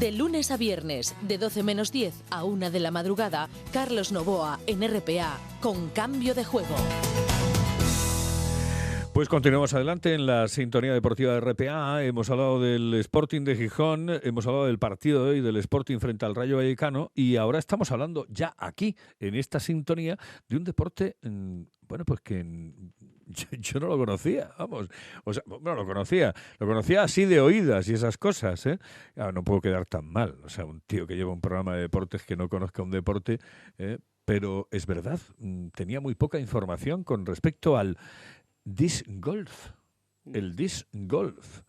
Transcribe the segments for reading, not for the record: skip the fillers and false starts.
De lunes a viernes, de 12 menos 10 a 1 de la madrugada, Carlos Novoa en RPA, con Cambio de Juego. Pues continuamos adelante en la sintonía deportiva de RPA. Hemos hablado del Sporting de Gijón, hemos hablado del partido de hoy del Sporting frente al Rayo Vallecano y ahora estamos hablando ya aquí, en esta sintonía, de un deporte, bueno, pues que yo no lo conocía, vamos. O sea, bueno, lo conocía así de oídas y esas cosas, ¿eh? No puedo quedar tan mal. O sea, un tío que lleva un programa de deportes que no conozca un deporte, pero es verdad, tenía muy poca información con respecto al disc golf. El disc golf.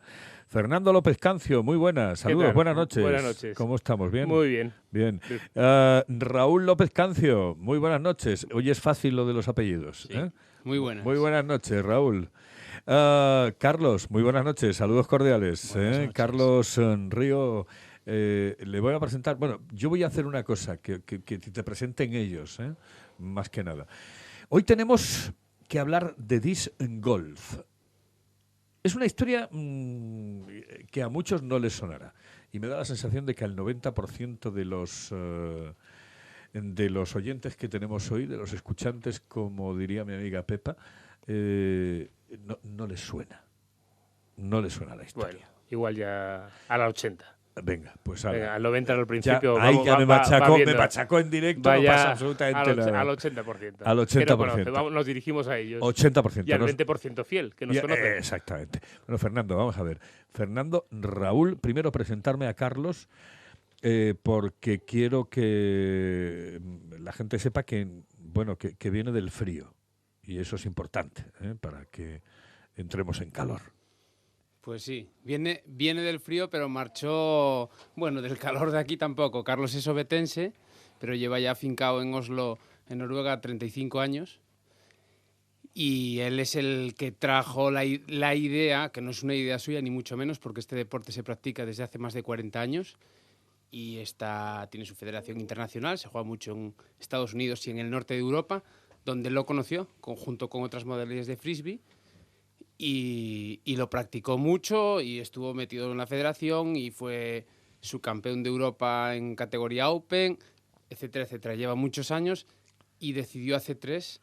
Fernando López Cancio, muy buenas. Saludos, buenas noches. Buenas noches. ¿Cómo estamos? ¿Bien? Muy bien. Bien. Raúl López Cancio, muy buenas noches. Hoy es fácil lo de los apellidos. Sí, muy buenas. Muy buenas noches, Raúl. Carlos, muy buenas noches. Saludos cordiales. Buenas noches. Carlos Río. Le voy a presentar, bueno, yo voy a hacer una cosa, que te presenten ellos, más que nada. Hoy tenemos que hablar de disc golf. Es una historia que a muchos no les sonará. Y me da la sensación de que al 90% de los oyentes que tenemos hoy, de los escuchantes, como diría mi amiga Pepa, no les suena. No les suena la historia. Bueno, igual ya a la 80. Venga, pues venga, al 90 al principio. Ya me machacó en directo, no pasa absolutamente nada. Al 80%. Al 80%. Nos dirigimos a ellos. 80%. Y al 20% fiel, que nos conoce. Exactamente. Bueno, Fernando, vamos a ver. Fernando, Raúl, primero presentarme a Carlos, porque quiero que la gente sepa que viene del frío. Y eso es importante, para que entremos en calor. Pues sí, viene del frío, pero marchó, bueno, del calor de aquí tampoco. Carlos es obetense, pero lleva ya afincado en Oslo, en Noruega, 35 años. Y él es el que trajo la idea, que no es una idea suya, ni mucho menos, porque este deporte se practica desde hace más de 40 años. Y tiene su federación internacional, se juega mucho en Estados Unidos y en el norte de Europa, donde lo conoció, junto con otras modalidades de frisbee. Y lo practicó mucho y estuvo metido en la federación y fue subcampeón de Europa en categoría Open, etcétera, etcétera. Lleva muchos años y decidió hace 3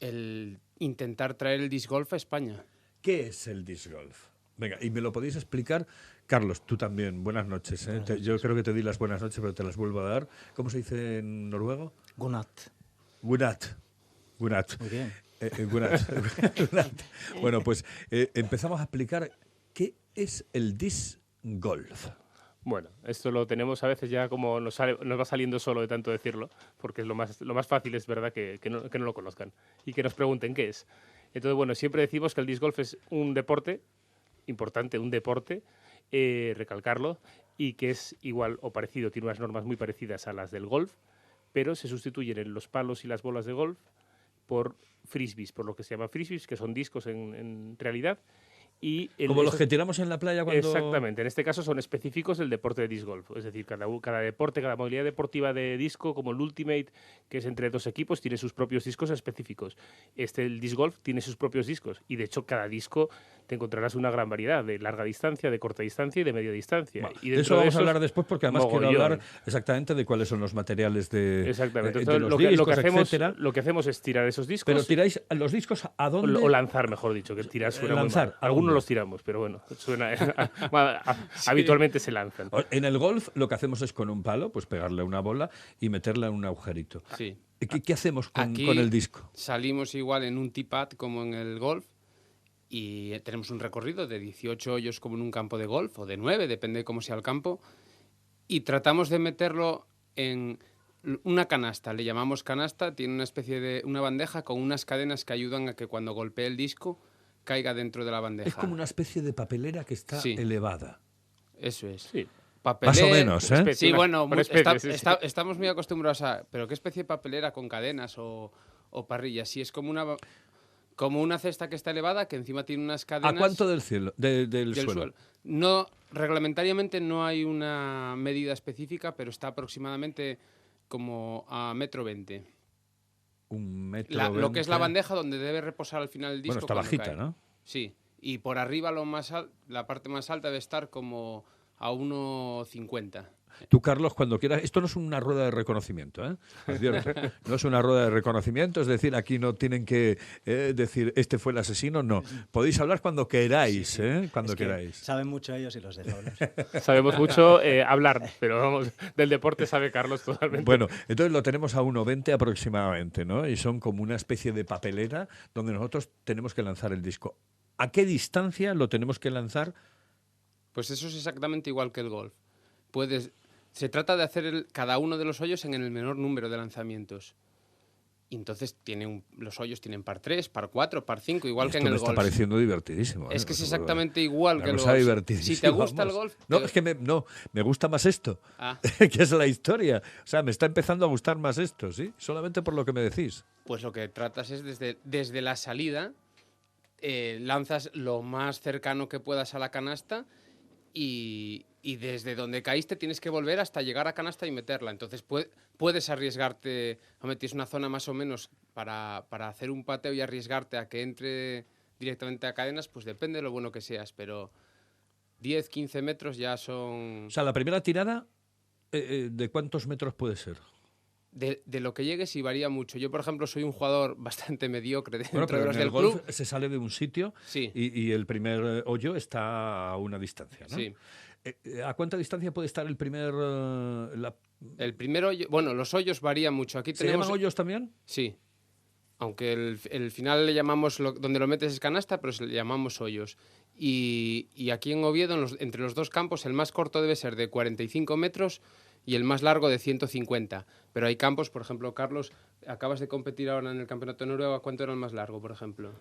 el intentar traer el disc golf a España. ¿Qué es el disc golf? Venga, y me lo podéis explicar. Carlos, tú también, buenas noches. Buenas noches. Yo creo que te di las buenas noches, pero te las vuelvo a dar. ¿Cómo se dice en noruego? Gunat. Muy bien. Bueno, pues empezamos a explicar qué es el disc golf. Bueno, esto lo tenemos a veces ya como nos va saliendo solo de tanto decirlo, porque es lo más fácil es verdad que no lo conozcan y que nos pregunten qué es. Entonces, bueno, siempre decimos que el disc golf es un deporte importante, recalcarlo, y que es igual o parecido, tiene unas normas muy parecidas a las del golf, pero se sustituyen en los palos y las bolas de golf por frisbees, por lo que se llama frisbees, que son discos en realidad. Como los que tiramos en la playa cuando... Exactamente, en este caso son específicos del deporte de disc golf, es decir, cada deporte, cada modalidad deportiva de disco, como el Ultimate, que es entre 2 equipos, tiene sus propios discos específicos. El disc golf tiene sus propios discos y de hecho cada disco te encontrarás una gran variedad de larga distancia, de corta distancia y de media distancia. Bueno, y de eso vamos a hablar después porque además quiero hablar exactamente de cuáles son los materiales de exactamente. Entonces, los discos, lo que hacemos es tirar esos discos. Pero tiráis los discos ¿a dónde? O lanzar, mejor dicho, que tirar suena lanzar, muy mal. Algunos los tiramos, pero bueno, suena habitualmente se lanzan. En el golf lo que hacemos es con un palo, pues pegarle una bola y meterla en un agujerito. Sí. ¿Qué hacemos con el disco? Salimos igual en un tee-pad como en el golf y tenemos un recorrido de 18 hoyos como en un campo de golf, o de 9, depende de cómo sea el campo, y tratamos de meterlo en una canasta, le llamamos canasta, tiene una especie de una bandeja con unas cadenas que ayudan a que cuando golpee el disco caiga dentro de la bandeja. Es como una especie de papelera que está elevada. Eso es. Sí. Más o menos, ¿eh? Sí, bueno, estamos muy acostumbrados a... ¿Pero qué especie de papelera con cadenas o parrillas? Sí, es como una cesta que está elevada, que encima tiene unas cadenas... ¿A cuánto del cielo? Del suelo? No, reglamentariamente no hay una medida específica, pero está aproximadamente como a 1,20 m. 1,20 m. Lo que es la bandeja donde debe reposar al final el disco. Bueno, está bajita, cae. ¿no? Sí, y por arriba la parte más alta debe estar como a 1,50. Tú, Carlos, cuando quieras... Esto no es una rueda de reconocimiento, ¿eh? Advierto. No es una rueda de reconocimiento, es decir, aquí no tienen que decir, este fue el asesino, no. Podéis hablar cuando queráis, ¿eh? Cuando queráis. Saben mucho ellos y los dejo hablar. Sabemos mucho hablar, pero vamos, del deporte sabe Carlos totalmente. Bueno, entonces lo tenemos a 1,20 aproximadamente, ¿no? Y son como una especie de papelera donde nosotros tenemos que lanzar el disco. ¿A qué distancia lo tenemos que lanzar? Pues eso es exactamente igual que el golf. Se trata de hacer cada uno de los hoyos en el menor número de lanzamientos. Y entonces los hoyos tienen par 3, par 4, par 5, igual que en el golf. Esto me está pareciendo divertidísimo. Es que es exactamente igual que el golf. Si te gusta el golf... No, es que me gusta más esto, que es la historia. O sea, me está empezando a gustar más esto, ¿sí? Solamente por lo que me decís. Pues lo que tratas es desde la salida, lanzas lo más cercano que puedas a la canasta y desde donde caíste tienes que volver hasta llegar a canasta y meterla. Entonces puedes arriesgarte, es una zona más o menos para hacer un pateo y arriesgarte a que entre directamente a cadenas, pues depende de lo bueno que seas, pero 10, 15 metros ya son... O sea, la primera tirada, ¿de cuántos metros puede ser? De lo que llegues y varía mucho. Yo, por ejemplo, soy un jugador bastante mediocre dentro pero de los en el del golf club. se sale de un sitio Sí. y el primer hoyo está a una distancia, ¿no? Sí. ¿A cuánta distancia puede estar el primer...? El primer hoyo... Bueno, los hoyos varían mucho. Aquí ¿Se llaman hoyos también? Sí. Aunque el final le llamamos... donde lo metes es canasta, pero le llamamos hoyos. Y aquí en Oviedo, entre los dos campos, el más corto debe ser de 45 metros y el más largo de 150. Pero hay campos, por ejemplo, Carlos, acabas de competir ahora en el Campeonato de Noruega. ¿Cuánto era el más largo, por ejemplo?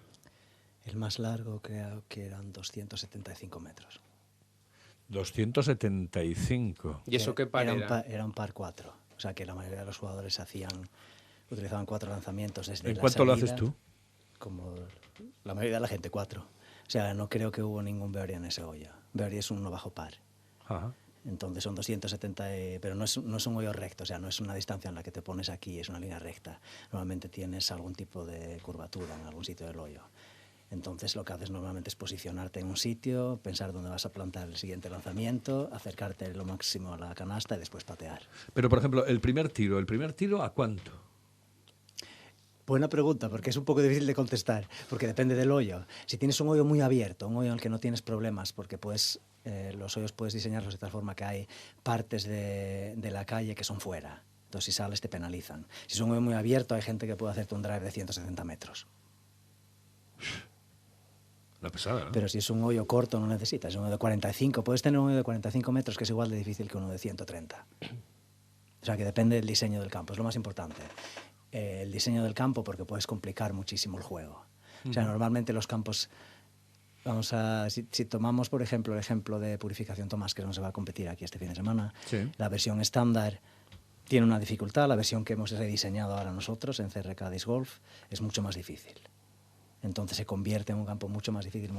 El más largo creo que eran 275 metros. 275. ¿Y eso qué par era? Era un par 4. O sea que la mayoría de los jugadores utilizaban 4 lanzamientos desde ¿En la cuánto salida, lo haces tú? Como la mayoría de la gente, 4. O sea, no creo que hubo ningún birdie en ese hoyo. Birdie es uno bajo par. Ajá. Entonces son 270, pero no es un hoyo recto, o sea, no es una distancia en la que te pones aquí, es una línea recta. Normalmente tienes algún tipo de curvatura en algún sitio del hoyo. Entonces lo que haces normalmente es posicionarte en un sitio, pensar dónde vas a plantar el siguiente lanzamiento, acercarte lo máximo a la canasta y después patear. Pero, por ejemplo, el primer tiro, ¿a cuánto? Buena pregunta, porque es un poco difícil de contestar, porque depende del hoyo. Si tienes un hoyo muy abierto, un hoyo en el que no tienes problemas, porque los hoyos puedes diseñarlos de tal forma que hay partes de la calle que son fuera. Entonces, si sales, te penalizan. Si es un hoyo muy abierto, hay gente que puede hacerte un drive de 170 metros. La pesada, ¿no? Pero si es un hoyo corto, no necesitas. Es un hoyo de 45. Puedes tener un hoyo de 45 metros que es igual de difícil que uno de 130. O sea, que depende del diseño del campo. Es lo más importante. El diseño del campo, porque puedes complicar muchísimo el juego. O sea, normalmente los campos... Si tomamos, por ejemplo, el ejemplo de Purificación Tomás, que no se va a competir aquí este fin de semana, sí. La versión estándar tiene una dificultad. La versión que hemos rediseñado ahora nosotros en CRK Disc Golf es mucho más difícil. Entonces se convierte en un campo mucho más difícil,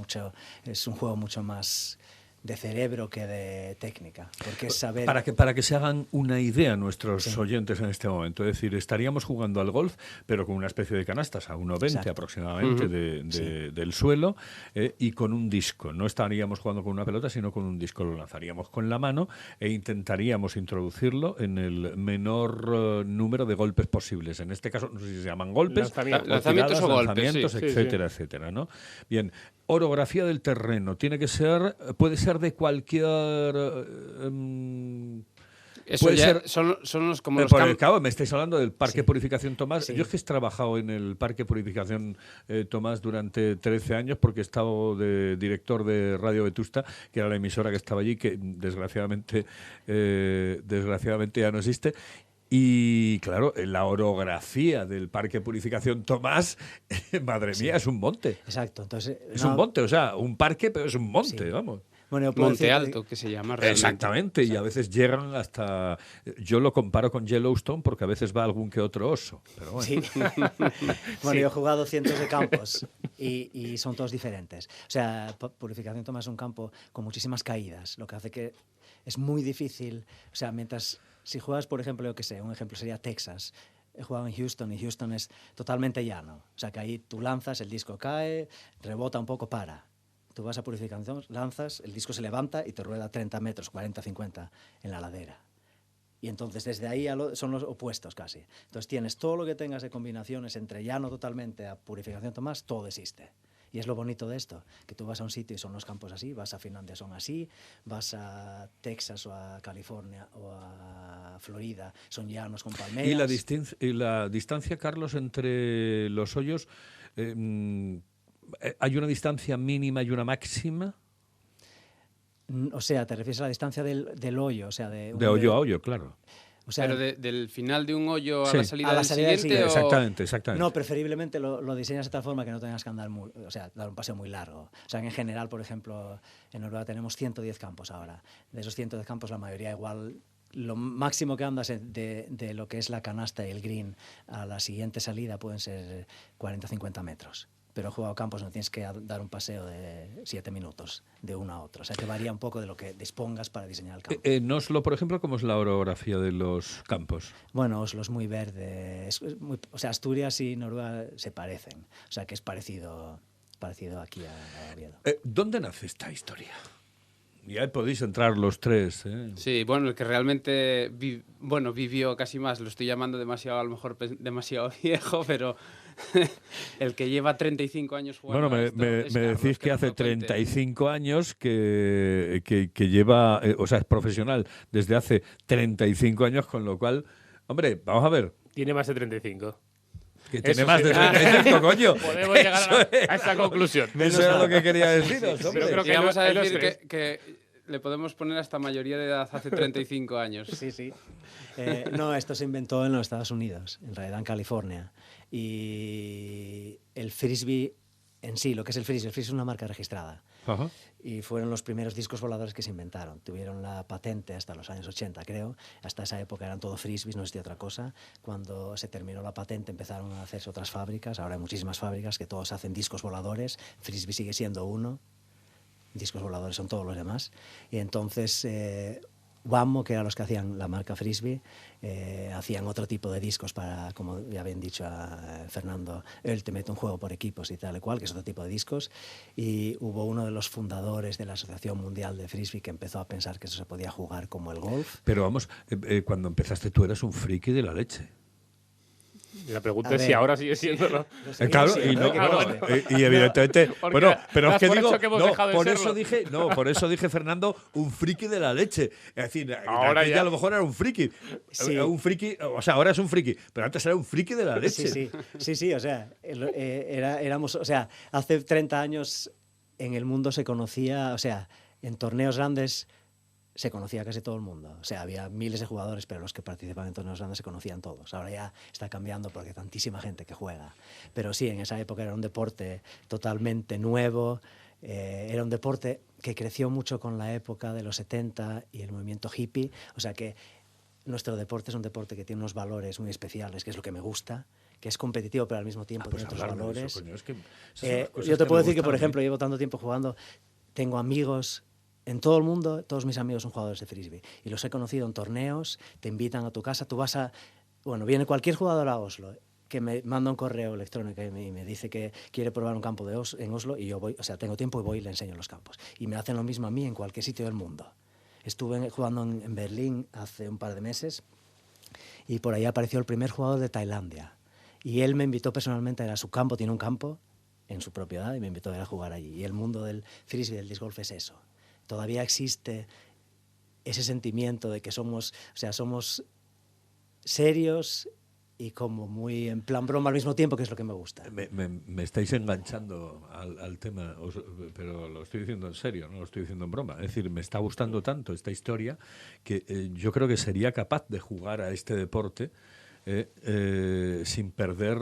es un juego mucho más de cerebro que de técnica. Porque es saber... Para que se hagan una idea nuestros oyentes en este momento. Es decir, estaríamos jugando al golf, pero con una especie de canastas a 1,20 aproximadamente del suelo y con un disco. No estaríamos jugando con una pelota, sino con un disco. Lo lanzaríamos con la mano e intentaríamos introducirlo en el menor número de golpes posibles. En este caso, no sé si se llaman golpes, lanzamientos o golpes, lanzamientos, etcétera, etcétera, ¿no? Bien, orografía del terreno. Puede ser de cualquier... Eso puede ya ser, son los como los cabo, me estáis hablando del Parque Purificación Tomás. Sí. Yo es que he trabajado en el Parque Purificación Tomás durante 13 años porque he estado de director de Radio Vetusta, que era la emisora que estaba allí, que desgraciadamente ya no existe. Y claro, la orografía del Parque Purificación Tomás, madre mía, es un monte. Exacto. Entonces, es un monte, o sea, un parque, pero es un monte, vamos. Bueno, Monte Alto, que se llama realmente. Exactamente, y a veces llegan hasta... Yo lo comparo con Yellowstone porque a veces va algún que otro oso, pero bueno. Sí. Bueno, yo he jugado cientos de campos y son todos diferentes. O sea, Purificación Tomás es un campo con muchísimas caídas, lo que hace que es muy difícil. O sea, si juegas, por ejemplo, yo qué sé, un ejemplo sería Texas. He jugado en Houston y Houston es totalmente llano. O sea, que ahí tú lanzas, el disco cae, rebota un poco, para. Tú vas a purificación, lanzas, el disco se levanta y te rueda 30 metros, 40, 50 en la ladera. Y entonces desde ahí son los opuestos casi. Entonces tienes todo lo que tengas de combinaciones entre llano totalmente a purificación Tomás, todo existe. Y es lo bonito de esto, que tú vas a un sitio y son los campos así, vas a Finlandia son así, vas a Texas o a California o a Florida, son llanos con palmeras. ¿Y la distancia, Carlos, entre los hoyos, hay una distancia mínima y una máxima? O sea, ¿te refieres a la distancia del hoyo? O sea, de hoyo a hoyo, claro. O sea, pero del final de un hoyo sí, a la salida, a la del salida del siguiente. Exactamente. No, preferiblemente lo diseñas de tal forma que no tengas que andar o sea, dar un paseo muy largo. O sea, en general, por ejemplo, en Noruega tenemos 110 campos ahora. De esos 110 campos, la mayoría igual, lo máximo que andas de lo que es la canasta y el green a la siguiente salida pueden ser 40-50 metros. Pero he jugado campos donde tienes que dar un paseo de 7 minutos de uno a otro. O sea, que varía un poco de lo que dispongas para diseñar el campo. En Oslo, por ejemplo, ¿cómo es la orografía de los campos? Bueno, Oslo es muy verde. O sea, Asturias y Noruega se parecen. O sea, que es parecido aquí a Oviedo. ¿Dónde nace esta historia? Ya podéis entrar los tres. Sí, bueno, el que realmente vivió casi más, lo estoy llamando demasiado, a lo mejor demasiado viejo, pero el que lleva 35 años jugando. Bueno, me decís que hace 35 años que lleva, o sea, es profesional desde hace 35 años, con lo cual, hombre, vamos a ver. Tiene más de 35. Que tiene más de 35, coño. Podemos llegar a esa conclusión. Eso era lo que quería deciros, hombre. Pero creo que vamos a hay los decir tres. que le podemos poner hasta mayoría de edad hace 35 años. Sí. No, esto se inventó en los Estados Unidos, en realidad en California. Y el frisbee en sí, lo que es el frisbee es una marca registrada. Ajá. Y fueron los primeros discos voladores que se inventaron. Tuvieron la patente hasta los años 80, creo. Hasta esa época eran todo frisbees, no existía otra cosa. Cuando se terminó la patente empezaron a hacerse otras fábricas. Ahora hay muchísimas fábricas que todos hacen discos voladores. Frisbee sigue siendo uno. Discos voladores son todos los demás. Y entonces Wammo, que eran los que hacían la marca Frisbee, hacían otro tipo de discos para, como ya habían dicho a Fernando, Ultimate, un juego por equipos y tal y cual, que es otro tipo de discos. Y hubo uno de los fundadores de la Asociación Mundial de Frisbee que empezó a pensar que eso se podía jugar como el golf. Pero vamos, cuando empezaste tú eras un friki de la leche. La pregunta es si ahora sigue siendo, ¿no? Claro, y evidentemente, bueno, pero es que digo, por eso dije, Fernando, un friki de la leche. Es decir, ahora ya a lo mejor era un friki. Sí. Un friki, o sea, ahora es un friki, pero antes era un friki de la leche. Sí, o sea, éramos, o sea, hace 30 años en el mundo se conocía, o sea, en torneos grandes se conocía casi todo el mundo. O sea, había miles de jugadores, pero los que participaban en torneos grandes se conocían todos. Ahora ya está cambiando porque hay tantísima gente que juega. Pero sí, en esa época era un deporte totalmente nuevo. Era un deporte que creció mucho con la época de los 70 y el movimiento hippie. O sea que nuestro deporte es un deporte que tiene unos valores muy especiales, que es lo que me gusta, que es competitivo, pero al mismo tiempo tiene otros valores. Eso, coño, es que yo te puedo decir que, por ejemplo, llevo tanto tiempo jugando, tengo amigos en todo el mundo, todos mis amigos son jugadores de frisbee y los he conocido en torneos, te invitan a tu casa, tú vas a... Bueno, viene cualquier jugador a Oslo que me manda un correo electrónico y me dice que quiere probar un campo en Oslo y yo voy, o sea, tengo tiempo y voy y le enseño los campos. Y me hacen lo mismo a mí en cualquier sitio del mundo. Estuve jugando en Berlín hace un par de meses y por ahí apareció el primer jugador de Tailandia. Y él me invitó personalmente a ir a su campo, tiene un campo en su propiedad y me invitó a ir a jugar allí. Y el mundo del frisbee, del disc golf es eso. Todavía existe ese sentimiento de que somos serios y como muy en plan broma al mismo tiempo, que es lo que me gusta. Me estáis enganchando al tema, pero lo estoy diciendo en serio, no lo estoy diciendo en broma. Es decir, me está gustando tanto esta historia que yo creo que sería capaz de jugar a este deporte sin perder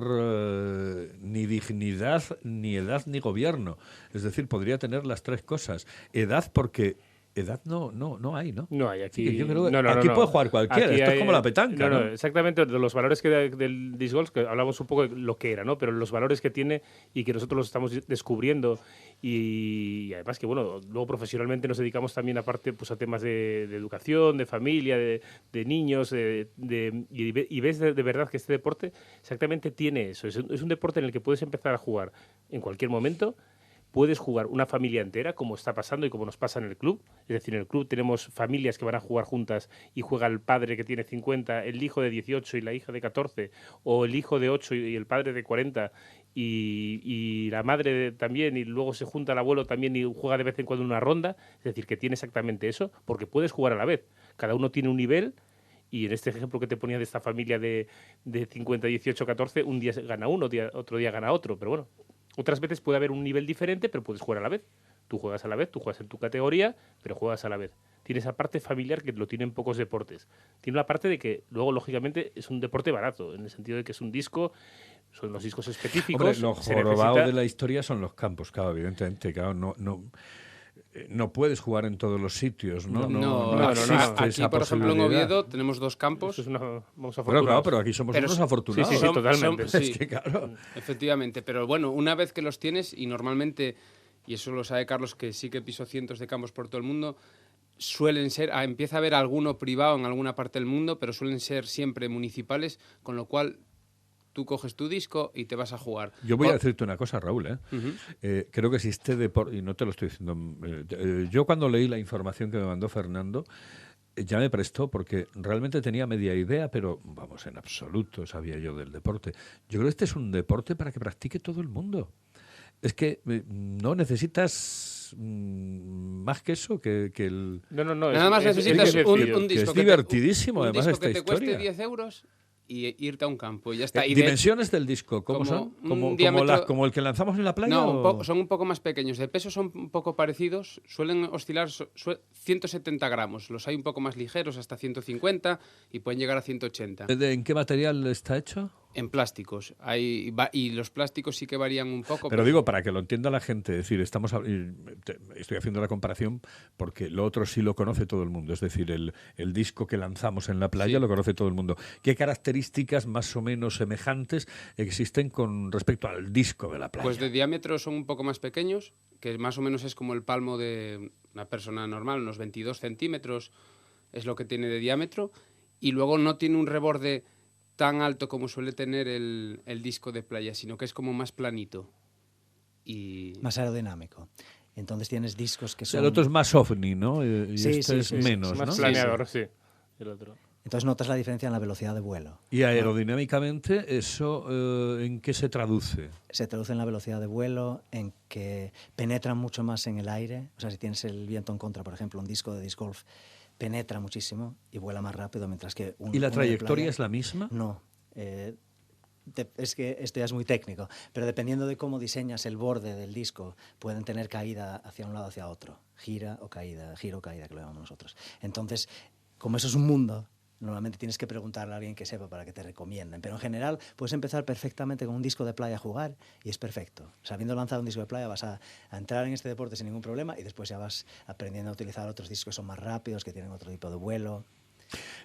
ni dignidad, ni edad, ni gobierno. Es decir, podría tener las tres cosas. Edad porque... Edad no hay, ¿no? No hay aquí. Yo creo que aquí puede jugar cualquiera. Aquí esto es como la petanca, ¿no? Exactamente. De los valores del disc golf, que hablamos un poco de lo que era, ¿no? Pero los valores que tiene y que nosotros los estamos descubriendo y además que, bueno, luego profesionalmente nos dedicamos también aparte pues a temas de educación, de familia, de niños, y ves de verdad que este deporte exactamente tiene eso. Es un deporte en el que puedes empezar a jugar en cualquier momento, puedes jugar una familia entera, como está pasando y como nos pasa en el club. Es decir, en el club tenemos familias que van a jugar juntas y juega el padre que tiene 50, el hijo de 18 y la hija de 14, o el hijo de 8 y el padre de 40, y la madre también, y luego se junta el abuelo también y juega de vez en cuando una ronda. Es decir, que tiene exactamente eso, porque puedes jugar a la vez. Cada uno tiene un nivel. Y en este ejemplo que te ponía de esta familia de 50, 18, 14, un día gana uno, otro día gana otro. Pero bueno, otras veces puede haber un nivel diferente, pero puedes jugar a la vez. Tú juegas a la vez, tú juegas en tu categoría, pero juegas a la vez. Tiene esa parte familiar que lo tienen pocos deportes. Tiene la parte de que luego, lógicamente, es un deporte barato, en el sentido de que es un disco, son los discos específicos. Hombre, lo jorobado de la historia son los campos, claro, evidentemente. Claro, no puedes jugar en todos los sitios, ¿no? No. existe Aquí, esa por ejemplo, en posibilidad. Oviedo tenemos 2 campos. Eso es vamos a Claro, pero aquí somos unos afortunados. Sí, totalmente. Es que, claro. Efectivamente, pero bueno, una vez que los tienes, y normalmente, y eso lo sabe Carlos, que sí que pisó cientos de campos por todo el mundo, suelen ser, empieza a haber alguno privado en alguna parte del mundo, pero suelen ser siempre municipales, con lo cual tú coges tu disco y te vas a jugar. Yo voy a decirte una cosa, Raúl. Uh-huh. Creo que si este deporte, y no te lo estoy diciendo, yo cuando leí la información que me mandó Fernando, ya me prestó porque realmente tenía media idea, pero vamos, en absoluto sabía yo del deporte. Yo creo que este es un deporte para que practique todo el mundo. Es que no necesitas más que eso, que el... No. Nada más necesitas un disco que es divertidísimo, además, disco esta que te historia. cueste 10 euros y irte a un campo y ya está. ¿Dimensiones del disco cómo son? ¿Como el que lanzamos en la playa? No, son un poco más pequeños. De peso son un poco parecidos. Suelen oscilar 170 gramos. Los hay un poco más ligeros, hasta 150, y pueden llegar a 180. ¿En qué material está hecho? En plásticos. Y los plásticos sí que varían un poco. Pero digo, para que lo entienda la gente, es decir, estoy haciendo la comparación porque lo otro sí lo conoce todo el mundo. Es decir, el disco que lanzamos en la playa lo conoce todo el mundo. ¿Qué características más o menos semejantes existen con respecto al disco de la playa? Pues de diámetro son un poco más pequeños, que más o menos es como el palmo de una persona normal, unos 22 centímetros es lo que tiene de diámetro, y luego no tiene un reborde tan alto como suele tener el disco de playa, sino que es como más planito. Y más aerodinámico. Entonces tienes discos que son... El otro es más ovni, ¿no? Y Sí, este es menos, es más ¿no? planeador, sí. El otro. Entonces notas la diferencia en la velocidad de vuelo. Y aerodinámicamente, ¿eso en qué se traduce? Se traduce en la velocidad de vuelo, en que penetran mucho más en el aire. O sea, si tienes el viento en contra, por ejemplo, un disco de disc golf penetra muchísimo y vuela más rápido, mientras que ¿Y la trayectoria es la misma? No. Es que esto ya es muy técnico, pero dependiendo de cómo diseñas el borde del disco, pueden tener caída hacia un lado o hacia otro. Giro o caída, que lo llamamos nosotros. Entonces, como eso es un mundo, normalmente tienes que preguntarle a alguien que sepa para que te recomienden. Pero en general puedes empezar perfectamente con un disco de playa a jugar y es perfecto. Sabiendo lanzar un disco de playa vas a entrar en este deporte sin ningún problema y después ya vas aprendiendo a utilizar otros discos que son más rápidos, que tienen otro tipo de vuelo.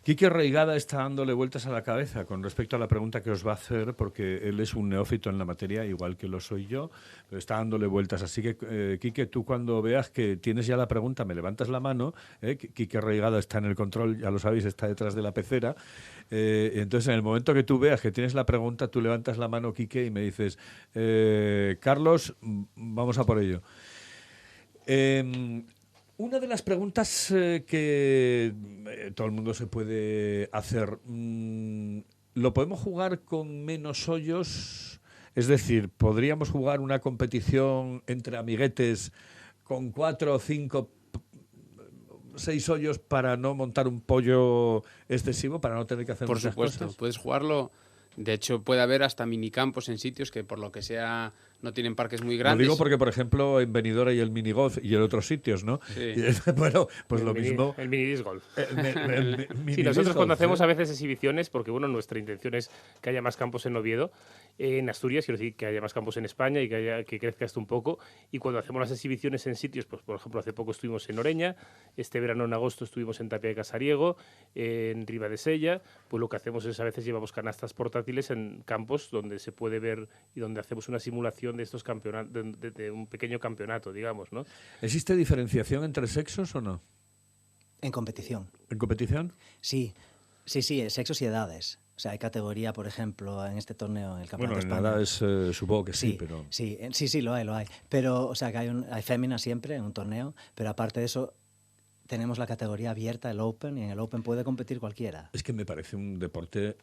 Quique Reigada está dándole vueltas a la cabeza con respecto a la pregunta que os va a hacer, porque él es un neófito en la materia, igual que lo soy yo, pero está dándole vueltas. Así que, Quique, tú cuando veas que tienes ya la pregunta, me levantas la mano. Quique Reigada está en el control, ya lo sabéis, está detrás de la pecera. Entonces, en el momento que tú veas que tienes la pregunta, tú levantas la mano, Quique, y me dices, Carlos, vamos a por ello. Una de las preguntas que todo el mundo se puede hacer, ¿lo podemos jugar con menos hoyos? Es decir, ¿podríamos jugar una competición entre amiguetes con 4 o 5, 6 hoyos para no montar un pollo excesivo, para no tener que hacer muchas cosas? Por supuesto, puedes jugarlo. De hecho, puede haber hasta minicampos en sitios que, por lo que sea, no tienen parques muy grandes. Lo digo porque, por ejemplo, en Benidorm hay el minigolf y en otros sitios, ¿no? Sí. Bueno, pues lo mismo. El mini disc golf. El Sí, nosotros cuando hacemos a veces exhibiciones, porque bueno, nuestra intención es que haya más campos en Oviedo, en Asturias, quiero decir que haya más campos en España y que crezca esto un poco. Y cuando hacemos las exhibiciones en sitios, pues por ejemplo, hace poco estuvimos en Oreña, este verano en agosto estuvimos en Tapia de Casariego, en Ribadesella, pues lo que hacemos es a veces llevamos canastas portátiles en campos donde se puede ver y donde hacemos una simulación de estos campeonatos, de un pequeño campeonato, digamos, ¿no? ¿Existe diferenciación entre sexos o no? En competición. ¿En competición? Sí, sexos y edades. O sea, hay categoría, por ejemplo, en este torneo, en el Campeonato Bueno, de en España. nada supongo que sí, pero... Sí, lo hay. Pero, o sea, que hay féminas siempre en un torneo, pero aparte de eso, tenemos la categoría abierta, el Open, y en el Open puede competir cualquiera. Es que me parece un deporte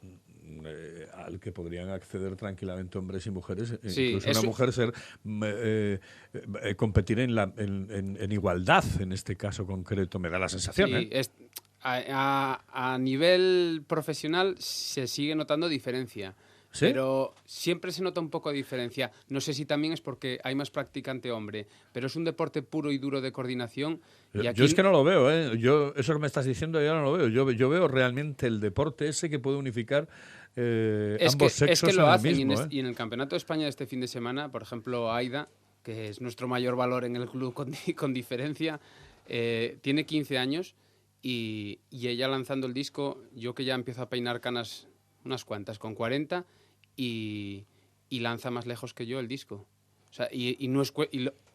al que podrían acceder tranquilamente hombres y mujeres, Sí, incluso una mujer competir en igualdad en este caso concreto, me da la sensación. Sí, a nivel profesional se sigue notando diferencia. ¿Sí? Pero siempre se nota un poco de diferencia. No sé si también es porque hay más practicante hombre, pero es un deporte puro y duro de coordinación. Y aquí... Yo es que no lo veo, ¿eh? Eso que me estás diciendo ya no lo veo. Yo veo realmente el deporte ese que puede unificar ambos sexos es que lo en el hacen, mismo. y en el Campeonato de España de este fin de semana, por ejemplo, Aida, que es nuestro mayor valor en el club con diferencia, tiene 15 años y ella lanzando el disco, yo que ya empiezo a peinar canas unas cuantas, con 40, y lanza más lejos que yo el disco. O sea,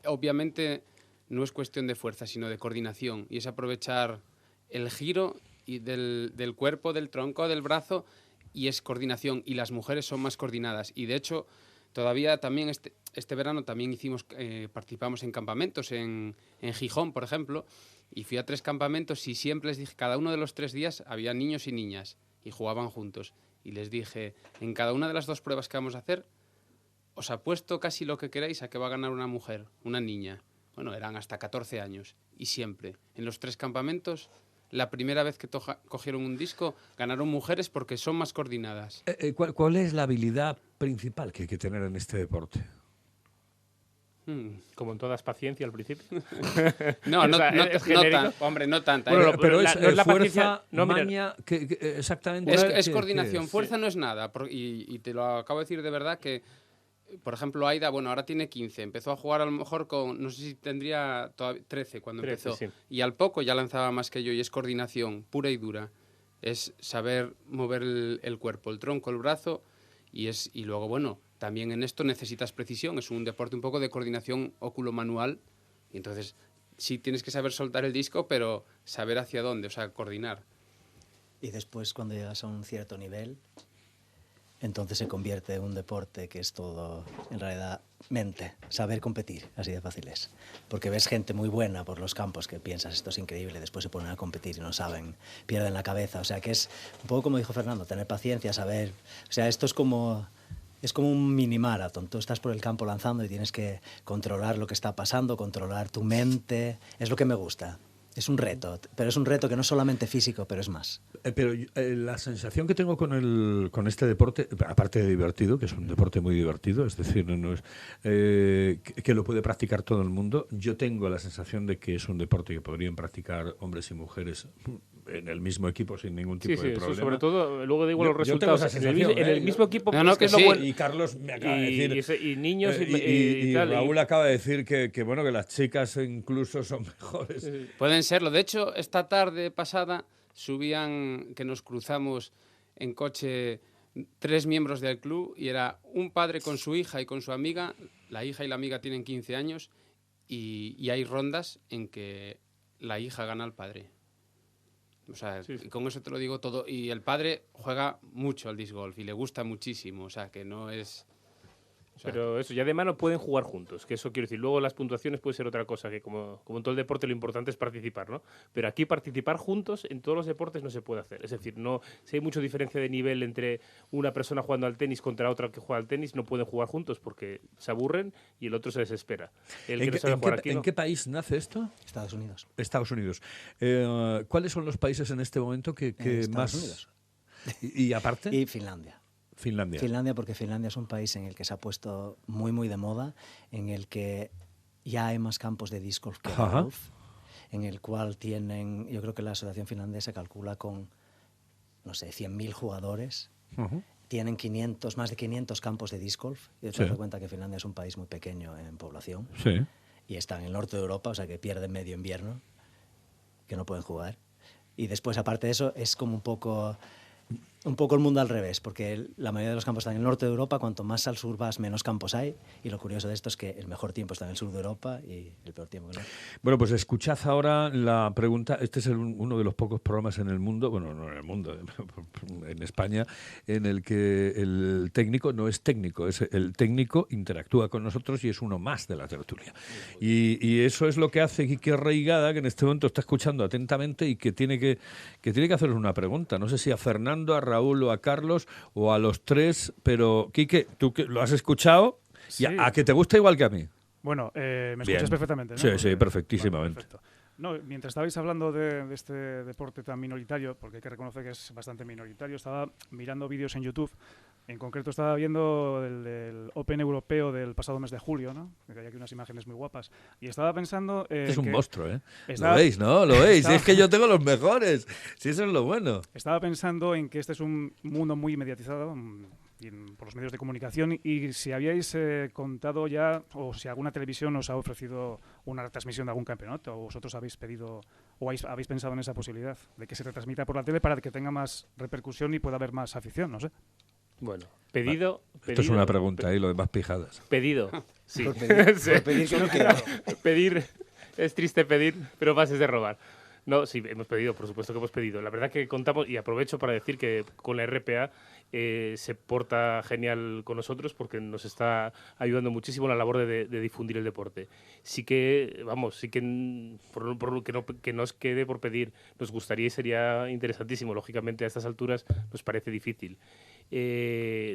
obviamente no es cuestión de fuerza, sino de coordinación, y es aprovechar el giro del cuerpo, del tronco, del brazo, y es coordinación, y las mujeres son más coordinadas. Y de hecho, todavía también este verano también participamos en campamentos en Gijón, por ejemplo, y fui a 3 campamentos y siempre les dije, cada uno de los 3 días había niños y niñas y jugaban juntos. Y les dije, en cada una de las 2 pruebas que vamos a hacer, os apuesto casi lo que queráis a que va a ganar una mujer, una niña. Bueno, eran hasta 14 años. Y siempre, en los 3 campamentos, la primera vez que cogieron un disco, ganaron mujeres porque son más coordinadas. ¿Cuál es la habilidad principal que hay que tener en este deporte? Como en todas, paciencia al principio. No, O sea, es genérico. hombre, no tanta. Bueno, pero no es es la fuerza, paciencia. No, mira, maña, exactamente. Es coordinación, ¿qué fuerza no es nada. Y te lo acabo de decir de verdad que, por ejemplo, Aida, bueno, ahora tiene 15. Empezó a jugar a lo mejor con, no sé si tendría 13 cuando 13, empezó. sí. Y al poco ya lanzaba más que yo, y es coordinación pura y dura. Es saber mover el cuerpo, el tronco, el brazo, y luego, bueno, también en esto necesitas precisión. Es un deporte un poco de coordinación óculo-manual, y entonces sí tienes que saber soltar el disco, pero saber hacia dónde, o sea, coordinar. Y después, cuando llegas a un cierto nivel, entonces se convierte en un deporte que es todo, en realidad, mente, saber competir, así de fácil es. Porque ves gente muy buena por los campos que piensas, esto es increíble, después se ponen a competir y no saben, pierden la cabeza. O sea, que es un poco como dijo Fernando, tener paciencia, saber... O sea, esto es como un mini maratón. Tú estás por el campo lanzando y tienes que controlar lo que está pasando, controlar tu mente. Es lo que me gusta. Es un reto, pero es un reto que no es solamente físico, pero es más. Pero la sensación que tengo con este deporte, aparte de divertido, que es un deporte muy divertido, es decir, no es, que lo puede practicar todo el mundo, yo tengo la sensación de que es un deporte que podrían practicar hombres y mujeres en el mismo equipo sin ningún tipo de problema. Sobre todo, luego digo los Yo tengo resultados. esa sensación, En el mismo equipo, No, es que es lo sí. bueno. Y Carlos me acaba de decir... Y niños y tal. Raúl acaba de decir que bueno, que las chicas incluso son mejores. Pueden serlo. De hecho, esta tarde pasada subían que nos cruzamos en coche 3 miembros del club, y era un padre con su hija y con su amiga. La hija y la amiga tienen 15 años y hay rondas en que la hija gana al padre. O sea, Sí, sí. y con eso te lo digo todo. Y el padre juega mucho al disc golf y le gusta muchísimo. O sea, que no es... O sea, Pero eso, ya de mano pueden jugar juntos, que eso quiero decir. Luego las puntuaciones puede ser otra cosa, que como en todo el deporte lo importante es participar, ¿no? Pero aquí participar juntos en todos los deportes no se puede hacer. Es decir, no, si hay mucha diferencia de nivel entre una persona jugando al tenis contra otra que juega al tenis, no pueden jugar juntos porque se aburren y el otro se desespera. El que no sabe jugar aquí, ¿En ¿no? qué país nace esto? Estados Unidos. Estados Unidos. ¿Cuáles son los países en este momento que Estados más... Unidos. Y aparte, Y Finlandia. Finlandia. Finlandia, porque Finlandia es un país en el que se ha puesto muy, muy de moda, en el que ya hay más campos de disc golf que de Ajá. golf, en el cual tienen, yo creo que la asociación finlandesa calcula con, no sé, 100.000 jugadores, Ujú. tienen más de 500 campos de disc golf, y te Sí. das cuenta que Finlandia es un país muy pequeño en población, Sí. y está en el norte de Europa, o sea que pierden medio invierno, que no pueden jugar. Y después, aparte de eso, es como un poco... un poco el mundo al revés, porque la mayoría de los campos están en el norte de Europa, cuanto más al sur vas, menos campos hay, y lo curioso de esto es que el mejor tiempo está en el sur de Europa y el peor tiempo en el norte. Bueno, pues escuchad ahora la pregunta. Este es uno de los pocos programas en el mundo, bueno, no en el mundo, en España, en el que el técnico no es técnico, es el técnico interactúa con nosotros y es uno más de la tertulia. Y eso es lo que hace Quique Reigada, que en este momento está escuchando atentamente y que tiene que hacerles una pregunta. No sé si a Fernando, a Raúl o a Carlos o a los tres, pero Quique, tú que lo has escuchado, Sí. y a que te gusta igual que a mí. Bueno, me Bien. escuchas perfectamente, ¿no? Sí, Porque- perfectísimamente. Vale, perfecto. No, mientras estabais hablando de este deporte tan minoritario, porque hay que reconocer que es bastante minoritario, estaba mirando vídeos en YouTube. En concreto estaba viendo el del Open europeo del pasado mes de julio, ¿no? Que hay aquí unas imágenes muy guapas. Y estaba pensando... Es un que monstruo, ¿eh? estaba- Lo veis, ¿no? Lo veis. estaba- Es que yo tengo los mejores. Si eso es lo bueno. Estaba pensando en que este es un mundo muy mediatizado por los medios de comunicación y si habíais contado ya o si alguna televisión os ha ofrecido una retransmisión de algún campeonato o vosotros habéis pedido o habéis pensado en esa posibilidad de que se retransmita por la tele para que tenga más repercusión y pueda haber más afición, no sé. Bueno, pedido... Esto es una pregunta y lo demás pijadas. Pedido, sí. Por pedir, Sí. por pedir que no quiero. Pedir, es triste pedir, pero más es de robar. No, sí, hemos pedido, por supuesto que hemos pedido. La verdad que contamos, y aprovecho para decir que con la RPA se porta genial con nosotros porque nos está ayudando muchísimo en la labor de difundir el deporte. Sí que, vamos, sí que que no os quede por pedir, nos gustaría y sería interesantísimo. Lógicamente a estas alturas nos parece difícil.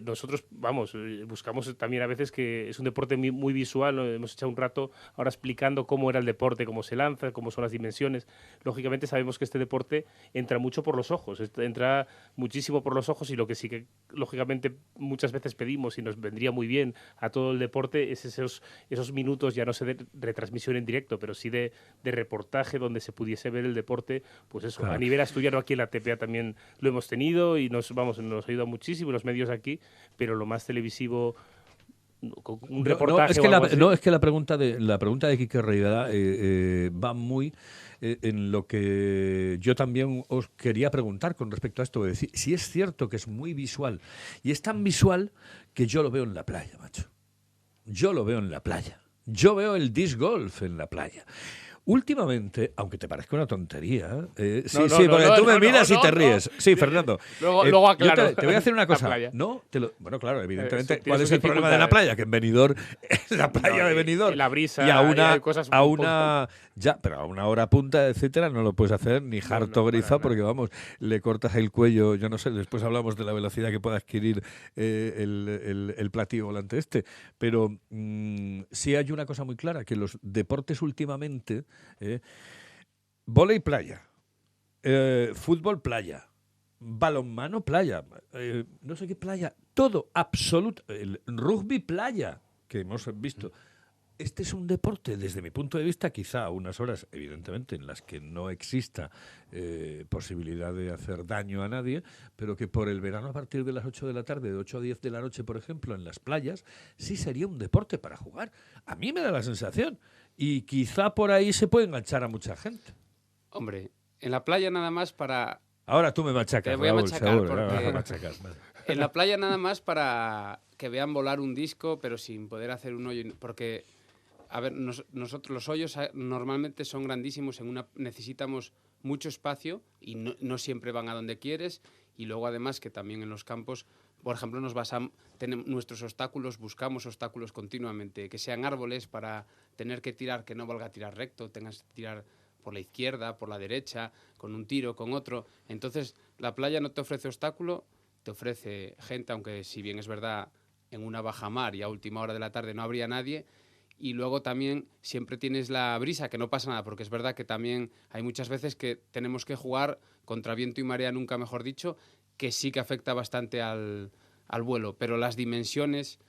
Nosotros, vamos, buscamos también a veces que es un deporte muy visual, ¿no? Hemos echado un rato ahora explicando cómo era el deporte, cómo se lanza, cómo son las dimensiones. Lógicamente sabemos que este deporte entra mucho por los ojos, entra muchísimo por los ojos y lo que sí que lógicamente muchas veces pedimos y nos vendría muy bien a todo el deporte es esos minutos, ya no sé de retransmisión en directo, pero sí de reportaje donde se pudiese ver el deporte, pues eso, Claro. a nivel asturiano aquí en la TPA también lo hemos tenido y nos ayuda muchísimo los medios aquí, pero lo más televisivo, con un reportaje es que o algo así. es que la pregunta de Quique Reigada va muy en lo que yo también os quería preguntar con respecto a esto. Es decir, si es cierto que es muy visual y es tan visual que yo lo veo en la playa, macho. Yo lo veo en la playa. Yo veo el disc golf en la playa. Últimamente, aunque te parezca una tontería, porque tú me miras y te ríes. Sí, Fernando. Luego yo aclaro. te voy a decir una La cosa. playa. Bueno, claro, evidentemente. Eso tiene ¿Cuál es sus el problema de la dificultades. playa? Que en Benidorm es la playa No, de y Benidorm. la brisa, y a y una, hay cosas a un poco- una ya, pero a una hora punta, etcétera, no lo puedes hacer ni harto no, para grifa nada. porque vamos, le cortas el cuello, yo no sé, después hablamos de la velocidad que puede adquirir el platillo volante este, pero sí hay una cosa muy clara, que los deportes últimamente, vóley playa, fútbol playa, balonmano playa, no sé qué playa, todo absoluto, el rugby playa que hemos visto. Este es un deporte, desde mi punto de vista, quizá a unas horas, evidentemente, en las que no exista posibilidad de hacer daño a nadie, pero que por el verano a partir de las 8 de la tarde, de 8 a 10 de la noche, por ejemplo, en las playas, sí sería un deporte para jugar. A mí me da la sensación. Y quizá por ahí se puede enganchar a mucha gente. Hombre, en la playa nada más para... Ahora tú me machacas, Te voy a Raúl, machacar, seguro, porque- me vas a machacar, vale. En la playa nada más para que vean volar un disco, pero sin poder hacer un hoyo. Porque, a ver, nosotros los hoyos normalmente son grandísimos, necesitamos mucho espacio y no siempre van a donde quieres. Y luego además que también en los campos, por ejemplo, tenemos nuestros obstáculos, buscamos obstáculos continuamente, que sean árboles para tener que tirar, que no valga tirar recto, tengas que tirar por la izquierda, por la derecha, con un tiro, con otro. Entonces, la playa no te ofrece obstáculo, te ofrece gente, aunque si bien es verdad, en una bajamar y a última hora de la tarde no habría nadie. Y luego también siempre tienes la brisa, que no pasa nada, porque es verdad que también hay muchas veces que tenemos que jugar contra viento y marea, nunca mejor dicho, que sí que afecta bastante al vuelo. Pero las dimensiones,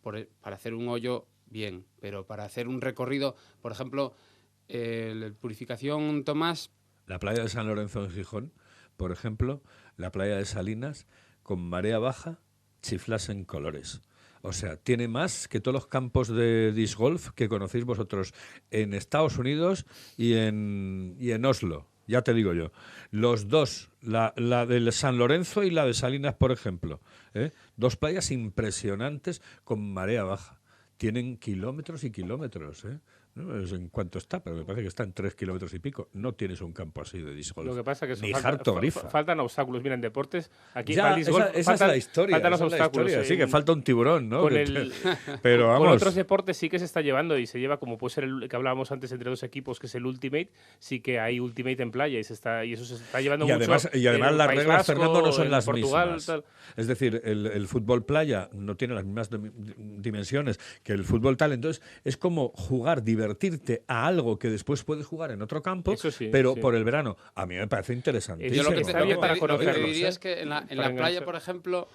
para hacer un hoyo, bien, pero para hacer un recorrido, por ejemplo, la Purificación Tomás... La playa de San Lorenzo en Gijón, por ejemplo, la playa de Salinas, con marea baja, chiflas en colores. O sea, tiene más que todos los campos de disc golf que conocéis vosotros en Estados Unidos y en Oslo. ya te digo yo. Los dos, la del San Lorenzo y la de Salinas, por ejemplo. Dos playas impresionantes con marea baja. Tienen kilómetros y kilómetros, No sé en cuánto está, pero me parece que está en 3 kilómetros y pico. No tienes un campo así de disc golf. Lo que pasa es que ni Harto Grifa. faltan obstáculos. Mira, en deportes, aquí Ya, para el disc golf esa es la historia. faltan los esa es la obstáculos. historia. Sí, que falta un tiburón, ¿no? Con Pero vamos. Con otros deportes sí que se está llevando y se lleva, como puede ser el que hablábamos antes entre dos equipos, que es el Ultimate, sí que hay Ultimate en playa y eso se está llevando mucho. Y además en las País reglas, Vasco, Fernando, no son en las Portugal, mismas. tal. Es decir, el fútbol playa no tiene las mismas dimensiones que el fútbol tal. Entonces, es como jugar, divertirte a algo que después puedes jugar en otro campo, Eso sí, pero sí. por el verano. A mí me parece interesante. Yo Yo lo que Está bien para lo que te conocerlos, diría es que en la Para playa, enganchar. por ejemplo,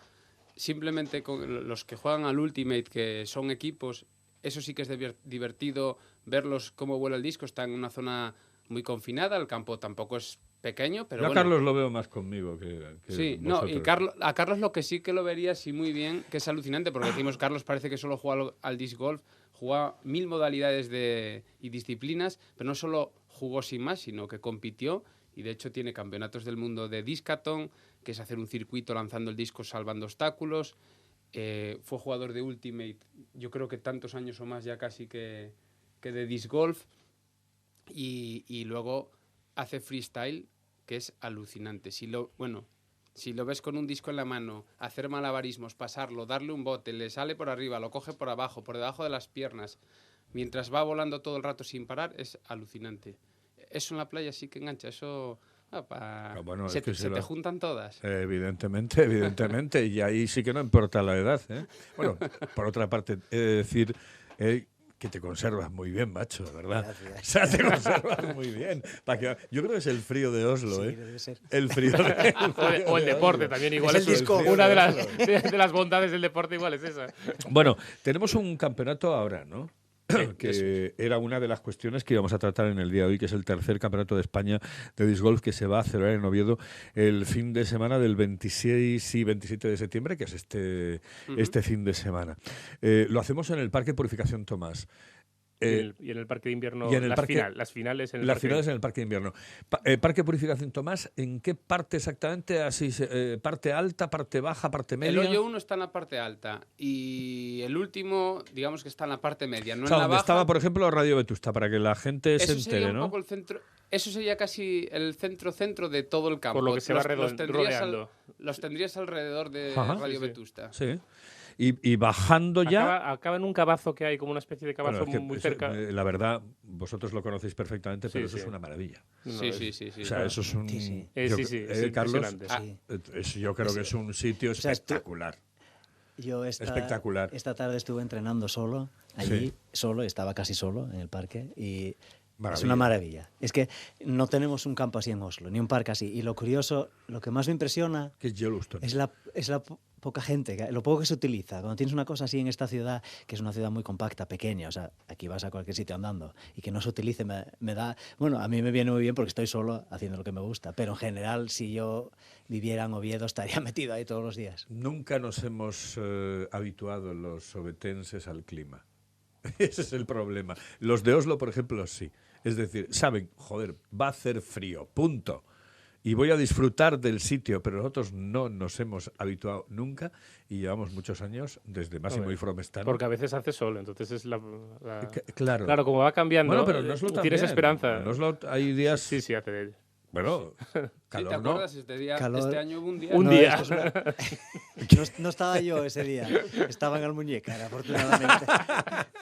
simplemente con los que juegan al Ultimate, que son equipos, eso sí que es divertido verlos cómo vuela el disco. Está en una zona muy confinada, el campo tampoco es pequeño, pero Yo a bueno. Carlos lo veo más conmigo que Sí, no, y a Carlos lo que sí que lo vería sí muy bien, que es alucinante, porque decimos Carlos parece que solo juega al disc golf, juega 1000 modalidades y disciplinas, pero no solo jugó sin más, sino que compitió y de hecho tiene campeonatos del mundo de discathon, que es hacer un circuito lanzando el disco salvando obstáculos. Fue jugador de Ultimate, yo creo que tantos años o más ya casi que de disc golf, y luego hace freestyle, que es alucinante. Si lo ves con un disco en la mano, hacer malabarismos, pasarlo, darle un bote, le sale por arriba, lo coge por abajo, por debajo de las piernas, mientras va volando todo el rato sin parar, es alucinante. Eso en la playa sí que engancha, eso... Bueno, se te juntan todas. Evidentemente, y ahí sí que no importa la edad. Bueno, por otra parte, he de decir que te conservas muy bien, macho, ¿verdad? Gracias. O sea, te conservas muy bien. Yo creo que es el frío de Oslo, Sí, debe ser. El frío O el deporte también igual. Es el eso disco. Una de las bondades del deporte igual es esa. Bueno, tenemos un campeonato ahora, ¿no? Que era una de las cuestiones que íbamos a tratar en el día de hoy, que es el tercer campeonato de España de disc golf, que se va a celebrar en Oviedo el fin de semana del 26 y 27 de septiembre, que es este fin de semana. Lo hacemos en el Parque Purificación Tomás. Y en el parque de invierno, y en el las finales en el Las parque. finales en el Parque de Invierno. Parque Purificación Tomás, ¿en qué parte exactamente? ¿Parte alta, parte baja, parte media? El hoyo 1 está en la parte alta y el último, digamos que está en la parte media, no O sea, en la donde baja. estaba, por ejemplo, Radio Vetusta, para que la gente se Eso sería entere, un ¿no? poco el centro. Eso sería casi el centro de todo el campo. Por lo que se va tendrías rodeando. los tendrías alrededor de Ajá. Radio Sí, sí. Vetusta. Sí. Y bajando ya... Acaba en un cabazo que hay, como una especie de cabazo Bueno, es que muy eso, cerca. la verdad, vosotros lo conocéis perfectamente, pero Sí, eso es sí. una maravilla. No, Sí, es- sí, sí, sí. O sea, eso es un... Sí, sí. Es Carlos, impresionante. Sí. yo creo que es un sitio sea, espectacular. Yo Espectacular. Esta tarde estuve entrenando solo, allí, solo, estaba casi solo en el parque y es una maravilla. Es que no tenemos un campo así en Oslo, ni un parque así. Y lo curioso, lo que más me impresiona Que es Yellowstone. es la poca gente, lo poco que se utiliza. Cuando tienes una cosa así en esta ciudad, que es una ciudad muy compacta, pequeña, o sea, aquí vas a cualquier sitio andando, y que no se utilice me da... Bueno, a mí me viene muy bien porque estoy solo haciendo lo que me gusta, pero en general, si yo viviera en Oviedo, estaría metido ahí todos los días. Nunca nos hemos habituado los ovetenses al clima. Ese es el problema. Los de Oslo, por ejemplo, sí. Es decir, saben, joder, va a hacer frío, punto. Y voy a disfrutar del sitio, pero nosotros no nos hemos habituado nunca y llevamos muchos años, desde Máximo y Fromestano. Porque a veces hace sol, entonces es la... Claro. Claro, como va cambiando, Bueno, pero no es lo tienes esperanza. hay días... Sí, hace de... Bueno, ¿Sí, calor ¿te no. acuerdas? Calor. Este año hubo un día. Un No, día. esto es no estaba yo ese día, estaba en Almuñécar, afortunadamente.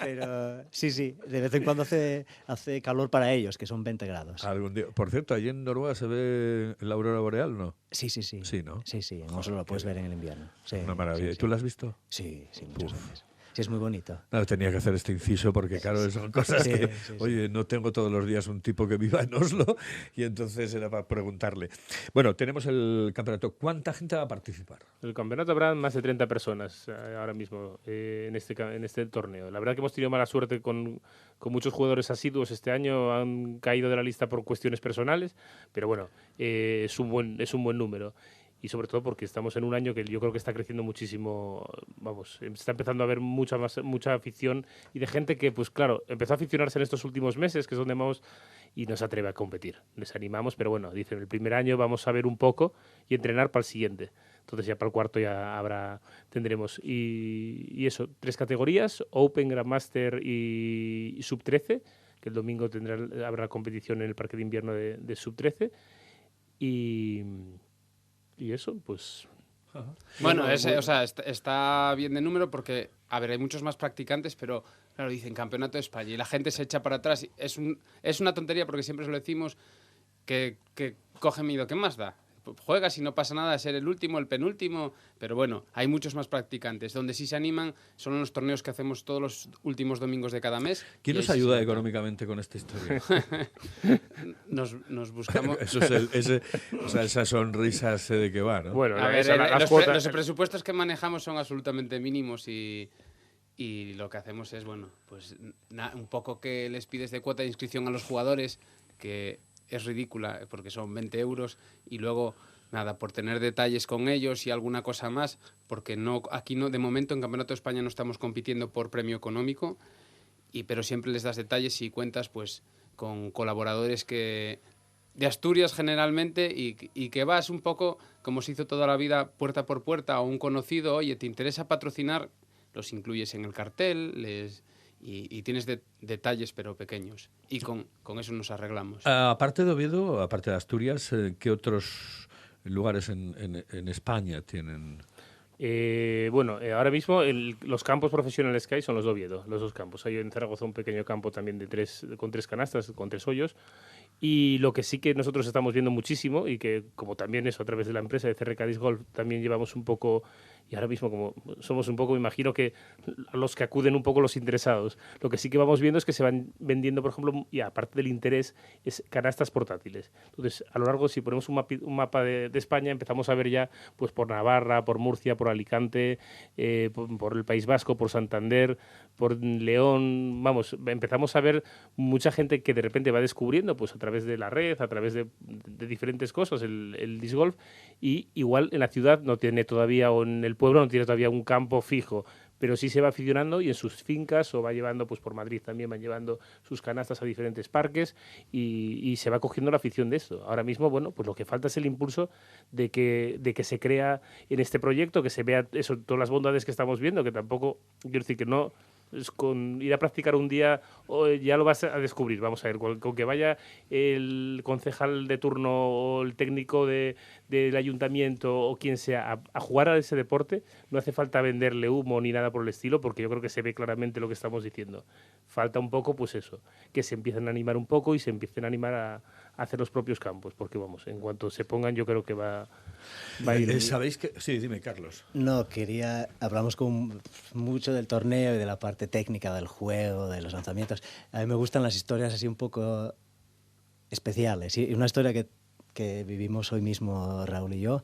Pero sí, de vez en cuando hace calor para ellos, que son 20 grados. Algún día. Por cierto, allí en Noruega se ve la aurora boreal, ¿no? Sí. Sí, ¿no? Sí, en Oslo lo puedes ver en el invierno. Sí, Una maravilla. sí, ¿Y tú la has visto? Sí, muchas veces. Sí, es muy bonito. No, tenía que hacer este inciso porque, claro, son cosas Sí, que, sí. oye, no tengo todos los días un tipo que viva en Oslo y entonces era para preguntarle. Bueno, tenemos el campeonato. ¿Cuánta gente va a participar? El campeonato habrá más de 30 personas ahora mismo en este torneo. La verdad que hemos tenido mala suerte con muchos jugadores asiduos este año. Han caído de la lista por cuestiones personales, pero bueno, es un buen número. y sobre todo porque estamos en un año que yo creo que está creciendo muchísimo, vamos, está empezando a haber mucha afición y de gente que, pues claro, empezó a aficionarse en estos últimos meses, que es donde vamos, y no se atreve a competir. Les animamos, pero bueno, dicen, el primer año vamos a ver un poco y entrenar para el siguiente. Entonces ya para el cuarto ya tendremos. Y eso, 3 categorías, Open, Grandmaster y Sub-13, que el domingo habrá competición en el parque de invierno de Sub-13. Y eso, pues... Bueno, está bien de número porque, a ver, hay muchos más practicantes, pero claro, dicen Campeonato de España y la gente se echa para atrás. Es una tontería porque siempre se lo decimos que coge miedo. ¿Qué más da? Juegas y no pasa nada, ser el último, el penúltimo, pero bueno, hay muchos más practicantes. Donde sí se animan son los torneos que hacemos todos los últimos domingos de cada mes. ¿Quién nos ayuda económicamente con esta historia? Nos buscamos... Eso es esa sonrisa sé de qué va, ¿no? Bueno, a ver, los presupuestos que manejamos son absolutamente mínimos y lo que hacemos es, bueno, pues un poco que les pides de cuota de inscripción a los jugadores, que es ridícula porque son 20 euros, y luego nada, por tener detalles con ellos y alguna cosa más, porque aquí de momento en Campeonato de España no estamos compitiendo por premio económico, pero siempre les das detalles y cuentas pues con colaboradores de Asturias generalmente, y que vas un poco como se hizo toda la vida, puerta por puerta, a un conocido, oye, ¿te interesa patrocinar? Los incluyes en el cartel, y tienes detalles pero pequeños, y con eso nos arreglamos. Aparte de Oviedo, aparte de Asturias, ¿qué otros lugares en España tienen? Ahora mismo los campos profesionales que hay son los de Oviedo, los 2 campos. Hay en Zaragoza un pequeño campo también con 3 canastas, con 3 hoyos. Y lo que sí que nosotros estamos viendo muchísimo, y que como también es a través de la empresa de CRK Disc Golf, también llevamos un poco, y ahora mismo como somos un poco, me imagino que a los que acuden un poco los interesados, lo que sí que vamos viendo es que se van vendiendo, por ejemplo, y aparte del interés, es canastas portátiles. Entonces, a lo largo, si ponemos un mapa de España, empezamos a ver ya pues por Navarra, por Murcia, por Alicante, por el País Vasco, por Santander, por León, vamos, empezamos a ver mucha gente que de repente va descubriendo pues a través de la red, a través de diferentes cosas, el disc golf, y igual en la ciudad no tiene todavía, o en el pueblo no tiene todavía un campo fijo, pero sí se va aficionando y en sus fincas, o va llevando, pues por Madrid también van llevando sus canastas a diferentes parques, y se va cogiendo la afición de esto. Ahora mismo, bueno, pues lo que falta es el impulso de que se crea en este proyecto, que se vea eso, todas las bondades que estamos viendo, que tampoco, quiero decir que no... Es con ir a practicar un día ya lo vas a descubrir. Vamos a ver, con que vaya el concejal de turno o el técnico del ayuntamiento o quien sea a jugar a ese deporte, no hace falta venderle humo ni nada por el estilo, porque yo creo que se ve claramente lo que estamos diciendo. Falta un poco, pues eso, que se empiecen a animar un poco y se empiecen a animar a hacer los propios campos, porque vamos, en cuanto se pongan yo creo que va a ir... ¿Sabéis que? Sí, dime, Carlos. No, hablamos mucho del torneo y de la parte técnica del juego, de los lanzamientos. A mí me gustan las historias así un poco especiales. Y una historia que vivimos hoy mismo Raúl y yo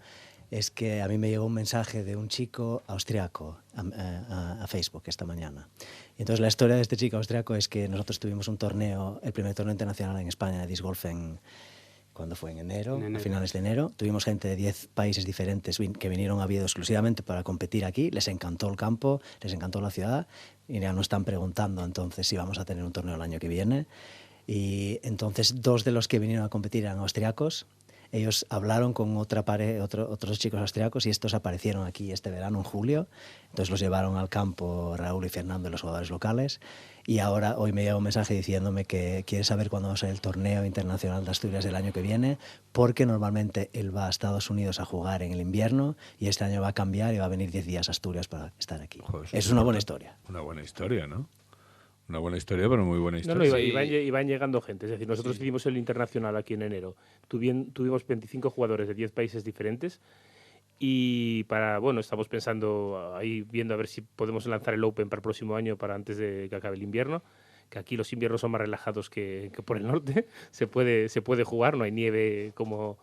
es que a mí me llegó un mensaje de un chico austriaco a Facebook esta mañana. Y entonces la historia de este chico austriaco es que nosotros tuvimos un torneo, el primer torneo internacional en España de disc golf ¿cuándo fue? En enero, a finales de enero. Tuvimos gente de 10 países diferentes que vinieron a Oviedo exclusivamente para competir aquí. Les encantó el campo, les encantó la ciudad, y ya nos están preguntando entonces si vamos a tener un torneo el año que viene. Y entonces 2 de los que vinieron a competir eran austriacos. Ellos hablaron con otros chicos austriacos, y estos aparecieron aquí este verano, en julio. Entonces los llevaron al campo Raúl y Fernando, los jugadores locales. Y ahora, hoy me llega un mensaje diciéndome que quiere saber cuándo va a ser el torneo internacional de Asturias del año que viene, porque normalmente él va a Estados Unidos a jugar en el invierno, y este año va a cambiar y va a venir 10 días a Asturias para estar aquí. Joder, es una buena historia. Una buena historia, ¿no? Una buena historia, pero muy buena historia. Y van llegando gente. Es decir, nosotros hicimos el internacional aquí en enero. Tuvimos 25 jugadores de 10 países diferentes. Y estamos pensando ahí, viendo a ver si podemos lanzar el Open para el próximo año, para antes de que acabe el invierno. Que aquí los inviernos son más relajados que por el norte. Se puede jugar, no hay nieve como...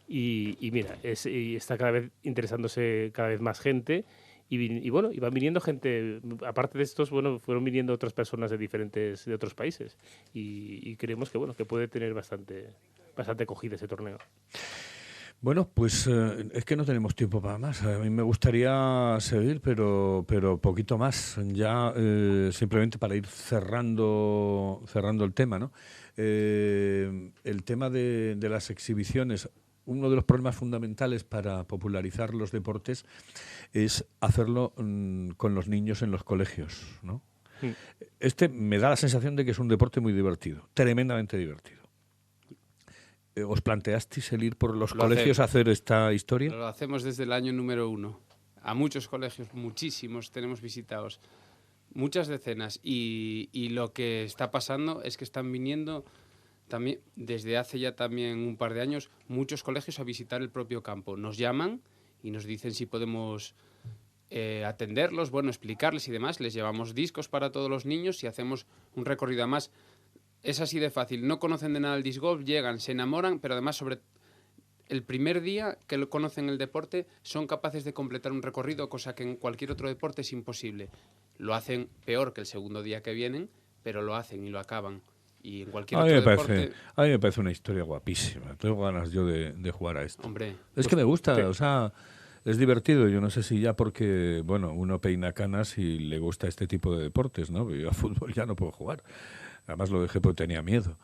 Y mira, está cada vez interesándose cada vez más gente. Y van viniendo gente, aparte de estos, fueron viniendo otras personas de otros países, y creemos que puede tener bastante acogida ese torneo. Bueno, pues es que no tenemos tiempo para más. A mí me gustaría seguir, pero poquito más. Ya simplemente para ir cerrando el tema, ¿no? El tema de las exhibiciones. Uno de los problemas fundamentales para popularizar los deportes es hacerlo con los niños en los colegios, ¿no? Este me da la sensación de que es un deporte muy divertido, tremendamente divertido. ¿Os planteasteis el ir por los colegios a hacer esta historia? Lo hacemos desde el año número 1. A muchos colegios, muchísimos, tenemos visitados, muchas decenas. Y lo que está pasando es que están viniendo también, desde hace ya también un par de años, muchos colegios a visitar el propio campo. Nos llaman y nos dicen si podemos atenderlos, bueno, explicarles y demás. Les llevamos discos para todos los niños y hacemos un recorrido. Además, es así de fácil. No conocen de nada el disc golf, llegan, se enamoran, pero además sobre el primer día que lo conocen el deporte son capaces de completar un recorrido, cosa que en cualquier otro deporte es imposible. Lo hacen peor que el segundo día que vienen, pero lo hacen y lo acaban. Y en cualquier otro deporte... A mí me parece una historia guapísima. Tengo ganas yo de jugar a esto. Hombre, es que me gusta, o sea, es divertido. Yo no sé si ya porque, bueno, uno peina canas y le gusta este tipo de deportes, ¿no? Yo a fútbol ya no puedo jugar. Además lo dejé porque tenía miedo.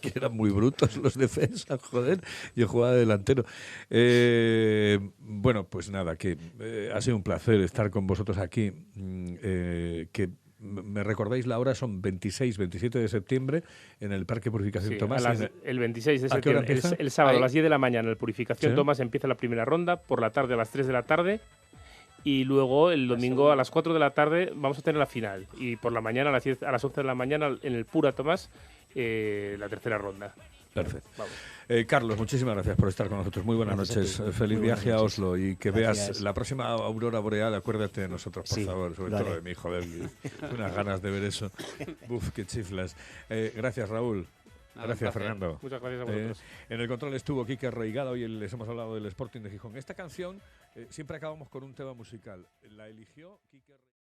Que eran muy brutos los defensas, joder. Yo jugaba de delantero. Bueno, pues nada, que ha sido un placer estar con vosotros aquí. Que me recordáis la hora, son 26, 27 de septiembre en el Parque Purificación Tomás. El 26 de septiembre, el sábado a las 10 de la mañana, en el Purificación Tomás empieza la primera ronda, por la tarde a las 3 de la tarde. Y luego el domingo a las 4 de la tarde vamos a tener la final. Y por la mañana, a las 11 de la mañana, en el Pura Tomás, la tercera ronda. Perfecto. Carlos, muchísimas gracias por estar con nosotros. Muy buenas noches. Feliz viaje a Oslo y que veas la próxima aurora boreal. Acuérdate de nosotros, por favor. Sobre todo de mí, joder. Unas ganas de ver eso. Buf, qué chiflas. Gracias, Raúl. Gracias, Fernando. Muchas gracias a vosotros. En el control estuvo Quique Reigada. Hoy les hemos hablado del Sporting de Gijón. Esta canción, siempre acabamos con un tema musical. La eligió Quique Reigada.